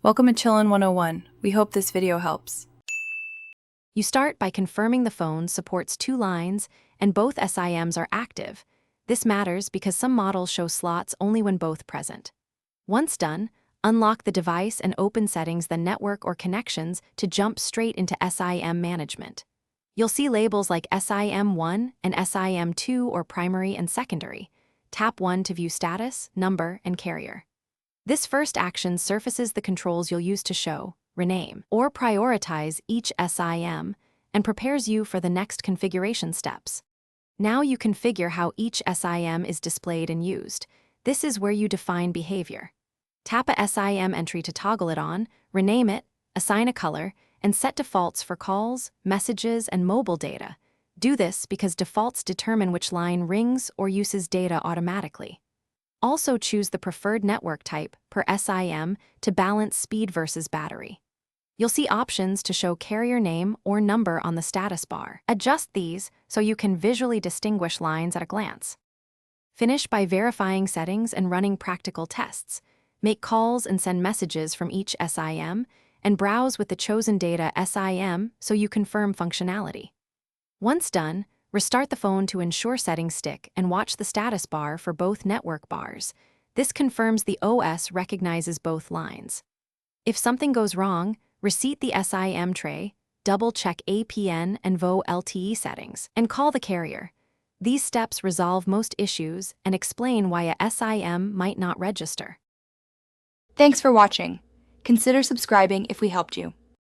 Welcome to Chillin' 101. We hope this video helps. You start by confirming the phone supports 2 lines and both SIMs are active. This matters because some models show slots only when both present. Once done, unlock the device and open settings, then network or connections to jump straight into SIM management. You'll see labels like SIM1 and SIM2 or primary and secondary. Tap 1 to view status, number, and carrier. This first action surfaces the controls you'll use to show, rename, or prioritize each SIM and prepares you for the next configuration steps. Now you configure how each SIM is displayed and used. This is where you define behavior. Tap a SIM entry to toggle it on, rename it, assign a color, and set defaults for calls, messages, and mobile data. Do this because defaults determine which line rings or uses data automatically. Also choose the preferred network type per SIM to balance speed versus battery. You'll see options to show carrier name or number on the status bar. Adjust these so you can visually distinguish lines at a glance. Finish by verifying settings and running practical tests. Make calls and send messages from each SIM, and browse with the chosen data SIM so you confirm functionality. Once done, restart the phone to ensure settings stick and watch the status bar for both network bars. This confirms the OS recognizes both lines. If something goes wrong, reset the SIM tray, double-check APN and VO LTE settings, and call the carrier. These steps resolve most issues and explain why a SIM might not register. Thanks for watching. Consider subscribing if we helped you.